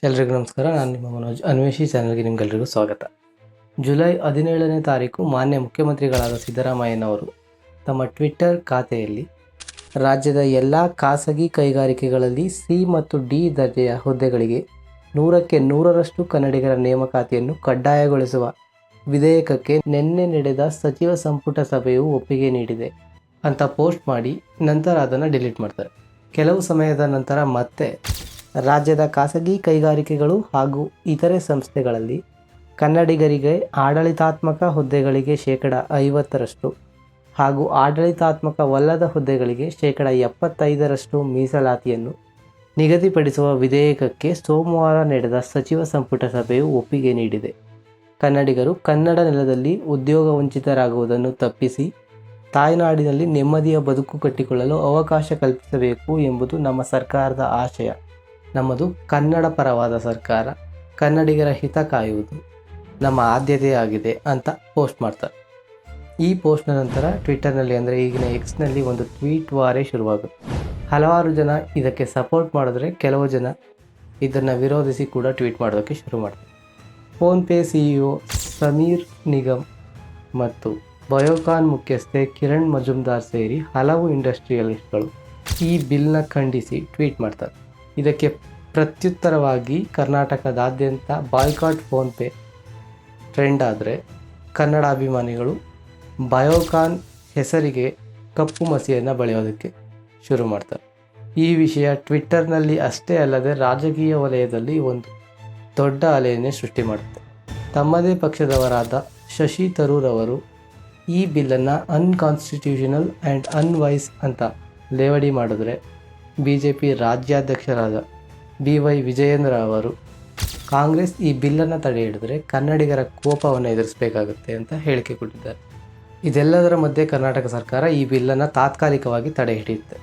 ಎಲ್ರಿಗೂ ನಮಸ್ಕಾರ. ನಾನು ನಿಮ್ಮ ಮನೋಜ್. ಅನ್ವೇಷಿ ಚಾನಲ್ಗೆ ನಿಮ್ಗೆಲ್ರಿಗೂ ಸ್ವಾಗತ. ಜುಲೈ 17ನೇ ತಾರೀಕು ಮಾನ್ಯ ಮುಖ್ಯಮಂತ್ರಿಗಳಾದ ಸಿದ್ದರಾಮಯ್ಯನವರು ತಮ್ಮ ಟ್ವಿಟ್ಟರ್ ಖಾತೆಯಲ್ಲಿ ರಾಜ್ಯದ ಎಲ್ಲ ಖಾಸಗಿ ಕೈಗಾರಿಕೆಗಳಲ್ಲಿ ಸಿ ಮತ್ತು ಡಿ ದರ್ಜೆಯ ಹುದ್ದೆಗಳಿಗೆ 100ಕ್ಕೆ 100ರಷ್ಟು ಕನ್ನಡಿಗರ ನೇಮಕಾತಿಯನ್ನು ಕಡ್ಡಾಯಗೊಳಿಸುವ ವಿಧೇಯಕಕ್ಕೆ ನಿನ್ನೆ ನಡೆದ ಸಚಿವ ಸಂಪುಟ ಸಭೆಯು ಒಪ್ಪಿಗೆ ನೀಡಿದೆ ಅಂತ ಪೋಸ್ಟ್ ಮಾಡಿ ನಂತರ ಅದನ್ನು ಡಿಲೀಟ್ ಮಾಡ್ತಾರೆ. ಕೆಲವು ಸಮಯದ ನಂತರ ಮತ್ತೆ ರಾಜ್ಯದ ಖಾಸಗಿ ಕೈಗಾರಿಕೆಗಳು ಹಾಗೂ ಇತರೆ ಸಂಸ್ಥೆಗಳಲ್ಲಿ ಕನ್ನಡಿಗರಿಗೆ ಆಡಳಿತಾತ್ಮಕ ಹುದ್ದೆಗಳಿಗೆ 50% ಹಾಗೂ ಆಡಳಿತಾತ್ಮಕವಲ್ಲದ ಹುದ್ದೆಗಳಿಗೆ 75% ಮೀಸಲಾತಿಯನ್ನು ನಿಗದಿಪಡಿಸುವ ವಿಧೇಯಕಕ್ಕೆ ಸೋಮವಾರ ನಡೆದ ಸಚಿವ ಸಂಪುಟ ಸಭೆಯು ಒಪ್ಪಿಗೆ ನೀಡಿದೆ. ಕನ್ನಡಿಗರು ಕನ್ನಡ ನೆಲದಲ್ಲಿ ಉದ್ಯೋಗ ವಂಚಿತರಾಗುವುದನ್ನು ತಪ್ಪಿಸಿ ತಾಯ್ನಾಡಿನಲ್ಲಿ ನೆಮ್ಮದಿಯ ಬದುಕು ಕಟ್ಟಿಕೊಳ್ಳಲು ಅವಕಾಶ ಕಲ್ಪಿಸಬೇಕು ಎಂಬುದು ನಮ್ಮ ಸರ್ಕಾರದ ಆಶಯ. ನಮ್ಮದು ಕನ್ನಡ ಪರವಾದ ಸರ್ಕಾರ. ಕನ್ನಡಿಗರ ಹಿತ ಕಾಯುವುದು ನಮ್ಮ ಆದ್ಯತೆಯಾಗಿದೆ ಅಂತ ಪೋಸ್ಟ್ ಮಾಡ್ತಾರೆ. ಈ ಪೋಸ್ಟ್ನ ನಂತರ ಟ್ವಿಟ್ಟರ್ನಲ್ಲಿ ಅಂದರೆ ಈಗಿನ ಎಕ್ಸ್ನಲ್ಲಿ ಒಂದು ಟ್ವೀಟ್ ವಾರೇ ಶುರುವಾಗುತ್ತೆ. ಹಲವಾರು ಜನ ಇದಕ್ಕೆ ಸಪೋರ್ಟ್ ಮಾಡಿದ್ರೆ ಕೆಲವು ಜನ ಇದನ್ನು ವಿರೋಧಿಸಿ ಕೂಡ ಟ್ವೀಟ್ ಮಾಡೋದಕ್ಕೆ ಶುರು ಮಾಡ್ತಾರೆ. ಫೋನ್ಪೇ CEO ಸಮೀರ್ ನಿಗಮ್ ಮತ್ತು ಬಯೋಕಾನ್ ಮುಖ್ಯಸ್ಥೆ ಕಿರಣ್ ಮಜುಮ್ದಾರ್ ಸೇರಿ ಹಲವು ಇಂಡಸ್ಟ್ರಿಯಲಿಸ್ಟ್ಗಳು ಈ ಬಿಲ್ನ ಖಂಡಿಸಿ ಟ್ವೀಟ್ ಮಾಡ್ತಾರೆ. ಇದಕ್ಕೆ ಪ್ರತ್ಯುತ್ತರವಾಗಿ ಕರ್ನಾಟಕದಾದ್ಯಂತ ಬಾಯ್ಕಾಟ್ ಫೋನ್ಪೇ ಟ್ರೆಂಡ್ ಆದರೆ ಕನ್ನಡ ಅಭಿಮಾನಿಗಳು ಬಯೋಕಾನ್ ಹೆಸರಿಗೆ ಕಪ್ಪು ಮಸಿಯನ್ನು ಬಳಿಯೋದಕ್ಕೆ ಶುರು ಮಾಡ್ತಾರೆ. ಈ ವಿಷಯ ಟ್ವಿಟ್ಟರ್ನಲ್ಲಿ ಅಷ್ಟೇ ಅಲ್ಲದೆ ರಾಜಕೀಯ ವಲಯದಲ್ಲಿ ಒಂದು ದೊಡ್ಡ ಅಲೆಯನ್ನೇ ಸೃಷ್ಟಿ ಮಾಡುತ್ತೆ. ತಮ್ಮದೇ ಪಕ್ಷದವರಾದ ಶಶಿ ತರೂರ್ ಅವರು ಈ ಬಿಲ್ಲನ್ನು ಅನ್ಕಾನ್ಸ್ಟಿಟ್ಯೂಷನಲ್ ಆ್ಯಂಡ್ ಅನ್ವೈಸ್ ಅಂತ ಲೇವಡಿ ಮಾಡಿದ್ರೆ BJP ರಾಜ್ಯಾಧ್ಯಕ್ಷರಾದ BY ವಿಜಯೇಂದ್ರ ಅವರು ಕಾಂಗ್ರೆಸ್ ಈ ಬಿಲ್ಲನ್ನು ತಡೆ ಹಿಡಿದ್ರೆ ಕನ್ನಡಿಗರ ಕೋಪವನ್ನು ಎದುರಿಸಬೇಕಾಗುತ್ತೆ ಅಂತ ಹೇಳಿಕೆ ಕೊಟ್ಟಿದ್ದಾರೆ. ಇದೆಲ್ಲದರ ಮಧ್ಯೆ ಕರ್ನಾಟಕ ಸರ್ಕಾರ ಈ ಬಿಲ್ಲನ್ನು ತಾತ್ಕಾಲಿಕವಾಗಿ ತಡೆ ಹಿಡಿಯುತ್ತೆ.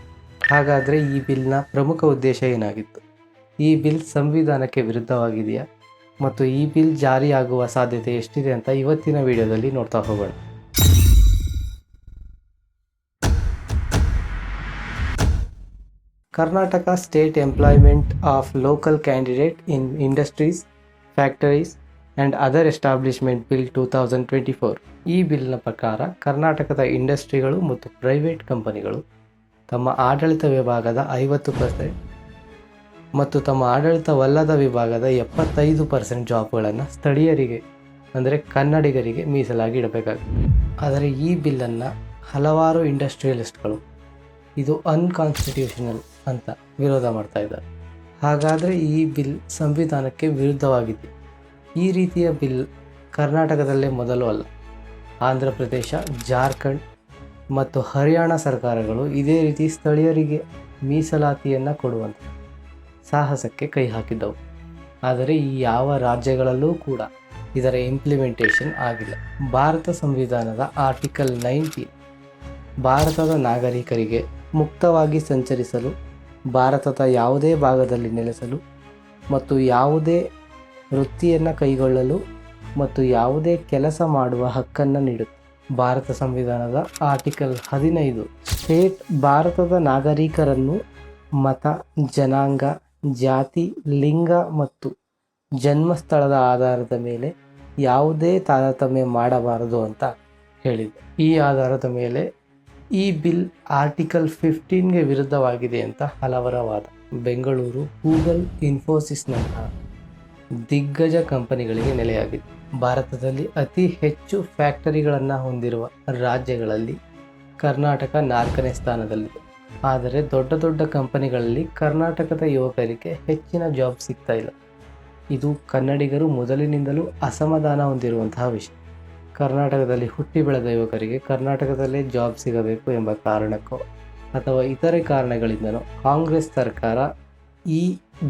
ಹಾಗಾದರೆ ಈ ಬಿಲ್ನ ಪ್ರಮುಖ ಉದ್ದೇಶ ಏನಾಗಿತ್ತು? ಈ ಬಿಲ್ ಸಂವಿಧಾನಕ್ಕೆ ವಿರುದ್ಧವಾಗಿದೆಯಾ ಮತ್ತು ಈ ಬಿಲ್ ಜಾರಿಯಾಗುವ ಸಾಧ್ಯತೆ ಎಷ್ಟಿದೆ ಅಂತ ಇವತ್ತಿನ ವಿಡಿಯೋದಲ್ಲಿ ನೋಡ್ತಾ ಹೋಗೋಣ. Karnataka state employment of local candidate in industries, factories and other establishment bill 2024. ಈ ಬಿಲ್ನ ಪ್ರಕಾರ ಕರ್ನಾಟಕದ ಇಂಡಸ್ಟ್ರಿಗಳು ಮತ್ತು ಪ್ರೈವೇಟ್ ಕಂಪನಿಗಳು ತಮ್ಮ ಆಡಳಿತ ವಿಭಾಗದ 50% ಮತ್ತು ತಮ್ಮ ಆಡಳಿತವಲ್ಲದ ವಿಭಾಗದ 75% ಜಾಬ್ಗಳನ್ನು ಸ್ಥಳೀಯರಿಗೆ ಅಂದರೆ ಕನ್ನಡಿಗರಿಗೆ ಮೀಸಲಾಗಿ ಇಡಬೇಕಾಗುತ್ತೆ. ಆದರೆ ಈ ಬಿಲ್ಲನ್ನು ಹಲವಾರು ಇಂಡಸ್ಟ್ರಿಯಲಿಸ್ಟ್ಗಳು ಇದು ಅನ್ಕಾನ್ಸ್ಟಿಟ್ಯೂಷನಲ್ ಅಂತ ವಿರೋಧ ಮಾಡ್ತಾ ಇದ್ದಾರೆ. ಹಾಗಾದರೆ ಈ ಬಿಲ್ ಸಂವಿಧಾನಕ್ಕೆ ವಿರುದ್ಧವಾಗಿದೆ. ಈ ರೀತಿಯ ಬಿಲ್ ಕರ್ನಾಟಕದಲ್ಲೇ ಮೊದಲು ಅಲ್ಲ. ಆಂಧ್ರ ಪ್ರದೇಶ, ಜಾರ್ಖಂಡ್ ಮತ್ತು ಹರಿಯಾಣ ಸರ್ಕಾರಗಳು ಇದೇ ರೀತಿ ಸ್ಥಳೀಯರಿಗೆ ಮೀಸಲಾತಿಯನ್ನು ಕೊಡುವಂಥ ಸಾಹಸಕ್ಕೆ ಕೈ ಹಾಕಿದ್ದವು. ಆದರೆ ಈ ಯಾವ ರಾಜ್ಯಗಳಲ್ಲೂ ಕೂಡ ಇದರ ಇಂಪ್ಲಿಮೆಂಟೇಷನ್ ಆಗಿಲ್ಲ. ಭಾರತ ಸಂವಿಧಾನದ ಆರ್ಟಿಕಲ್ 19 ಭಾರತದ ನಾಗರಿಕರಿಗೆ ಮುಕ್ತವಾಗಿ ಸಂಚರಿಸಲು, ಭಾರತದ ಯಾವುದೇ ಭಾಗದಲ್ಲಿ ನೆಲೆಸಲು ಮತ್ತು ಯಾವುದೇ ವೃತ್ತಿಯನ್ನು ಕೈಗೊಳ್ಳಲು ಮತ್ತು ಯಾವುದೇ ಕೆಲಸ ಮಾಡುವ ಹಕ್ಕನ್ನು ನೀಡುತ್ತೆ. ಭಾರತ ಸಂವಿಧಾನದ ಆರ್ಟಿಕಲ್ 15 ಸ್ಟೇಟ್ ಭಾರತದ ನಾಗರಿಕರನ್ನು ಮತ, ಜನಾಂಗ, ಜಾತಿ, ಲಿಂಗ ಮತ್ತು ಜನ್ಮಸ್ಥಳದ ಆಧಾರದ ಮೇಲೆ ಯಾವುದೇ ತಾರತಮ್ಯ ಮಾಡಬಾರದು ಅಂತ ಹೇಳಿದೆ. ಈ ಆಧಾರದ ಮೇಲೆ ಈ ಬಿಲ್ ಆರ್ಟಿಕಲ್ 15ಗೆ ವಿರುದ್ಧವಾಗಿದೆ ಅಂತ ಹಲವರ ವಾದ. ಬೆಂಗಳೂರು, ಗೂಗಲ್, ಇನ್ಫೋಸಿಸ್ನಂತಹ ದಿಗ್ಗಜ ಕಂಪನಿಗಳಿಗೆ ನೆಲೆಯಾಗಿದೆ. ಭಾರತದಲ್ಲಿ ಅತಿ ಹೆಚ್ಚು ಫ್ಯಾಕ್ಟರಿಗಳನ್ನು ಹೊಂದಿರುವ ರಾಜ್ಯಗಳಲ್ಲಿ ಕರ್ನಾಟಕ 4ನೇ ಸ್ಥಾನದಲ್ಲಿದೆ. ಆದರೆ ದೊಡ್ಡ ದೊಡ್ಡ ಕಂಪನಿಗಳಲ್ಲಿ ಕರ್ನಾಟಕದ ಯುವಕರಿಗೆ ಹೆಚ್ಚಿನ ಜಾಬ್ ಸಿಗ್ತಾ ಇಲ್ಲ. ಇದು ಕನ್ನಡಿಗರು ಮೊದಲಿನಿಂದಲೂ ಅಸಮಾಧಾನ ಹೊಂದಿರುವಂತಹ ವಿಷಯ. ಕರ್ನಾಟಕದಲ್ಲಿ ಹುಟ್ಟಿ ಬೆಳೆದ ಯುವಕರಿಗೆ ಕರ್ನಾಟಕದಲ್ಲೇ ಜಾಬ್ ಸಿಗಬೇಕು ಎಂಬ ಕಾರಣಕ್ಕೋ ಅಥವಾ ಇತರೆ ಕಾರಣಗಳಿಂದನೋ ಕಾಂಗ್ರೆಸ್ ಸರ್ಕಾರ ಈ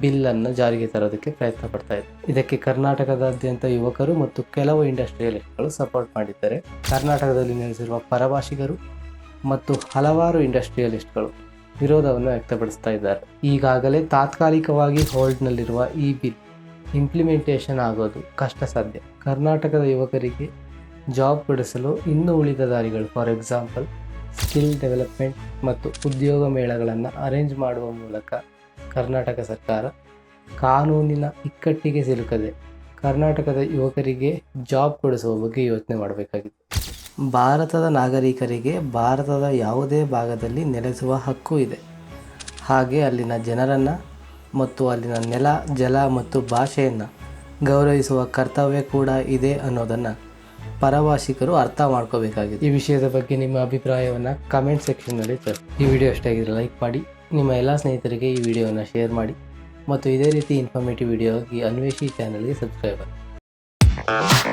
ಬಿಲ್ಲನ್ನು ಜಾರಿಗೆ ತರೋದಕ್ಕೆ ಪ್ರಯತ್ನ ಪಡ್ತಾ ಇದೆ. ಇದಕ್ಕೆ ಕರ್ನಾಟಕದಾದ್ಯಂತ ಯುವಕರು ಮತ್ತು ಕೆಲವು ಇಂಡಸ್ಟ್ರಿಯಲಿಸ್ಟ್ಗಳು ಸಪೋರ್ಟ್ ಮಾಡಿದ್ದಾರೆ. ಕರ್ನಾಟಕದಲ್ಲಿ ನೆಲೆಸಿರುವ ಪರಭಾಷಿಗರು ಮತ್ತು ಹಲವಾರು ಇಂಡಸ್ಟ್ರಿಯಲಿಸ್ಟ್ಗಳು ವಿರೋಧವನ್ನು ವ್ಯಕ್ತಪಡಿಸ್ತಾ ಇದ್ದಾರೆ. ಈಗಾಗಲೇ ತಾತ್ಕಾಲಿಕವಾಗಿ ಹೋಲ್ಡ್ನಲ್ಲಿರುವ ಈ ಬಿಲ್ ಇಂಪ್ಲಿಮೆಂಟೇಷನ್ ಆಗೋದು ಕಷ್ಟ ಸಾಧ್ಯ. ಕರ್ನಾಟಕದ ಯುವಕರಿಗೆ ಜಾಬ್ ಕೊಡಿಸಲು ಇನ್ನೂ ಉಳಿದ ದಾರಿಗಳು, ಫಾರ್ ಎಕ್ಸಾಂಪಲ್ ಸ್ಕಿಲ್ ಡೆವಲಪ್ಮೆಂಟ್ ಮತ್ತು ಉದ್ಯೋಗ ಮೇಳಗಳನ್ನು ಅರೇಂಜ್ ಮಾಡುವ ಮೂಲಕ ಕರ್ನಾಟಕ ಸರ್ಕಾರ ಕಾನೂನಿನ ಇಕ್ಕಟ್ಟಿಗೆ ಸಿಲುಕದೆ ಕರ್ನಾಟಕದ ಯುವಕರಿಗೆ ಜಾಬ್ ಕೊಡಿಸುವ ಬಗ್ಗೆ ಯೋಚನೆ ಮಾಡಬೇಕಾಗಿದೆ. ಭಾರತದ ನಾಗರಿಕರಿಗೆ ಭಾರತದ ಯಾವುದೇ ಭಾಗದಲ್ಲಿ ನೆಲೆಸುವ ಹಕ್ಕು ಇದೆ. ಹಾಗೆ ಅಲ್ಲಿನ ಜನರನ್ನು ಮತ್ತು ಅಲ್ಲಿನ ನೆಲ, ಜಲ ಮತ್ತು ಭಾಷೆಯನ್ನು ಗೌರವಿಸುವ ಕರ್ತವ್ಯ ಕೂಡ ಇದೆ ಅನ್ನೋದನ್ನು ಪರಭಾಷಿಕರು ಅರ್ಥ ಮಾಡ್ಕೋಬೇಕಾಗಿದೆ. ಈ ವಿಷಯದ ಬಗ್ಗೆ ನಿಮ್ಮ ಅಭಿಪ್ರಾಯವನ್ನು ಕಮೆಂಟ್ ಸೆಕ್ಷನ್ನಲ್ಲಿ ತಿಳಿಸಿ. ಈ ವಿಡಿಯೋ ಇಷ್ಟ ಆಗಿದ್ರೆ ಲೈಕ್ ಮಾಡಿ, ನಿಮ್ಮ ಎಲ್ಲ ಸ್ನೇಹಿತರಿಗೆ ಈ ವಿಡಿಯೋವನ್ನು ಶೇರ್ ಮಾಡಿ ಮತ್ತು ಇದೇ ರೀತಿ ಇನ್ಫಾರ್ಮೇಟಿವ್ ವಿಡಿಯೋಗಾಗಿ ಅನ್ವೇಷಿ ಚಾನಲ್ಗೆ ಸಬ್ಸ್ಕ್ರೈಬ್ ಆಗಿ.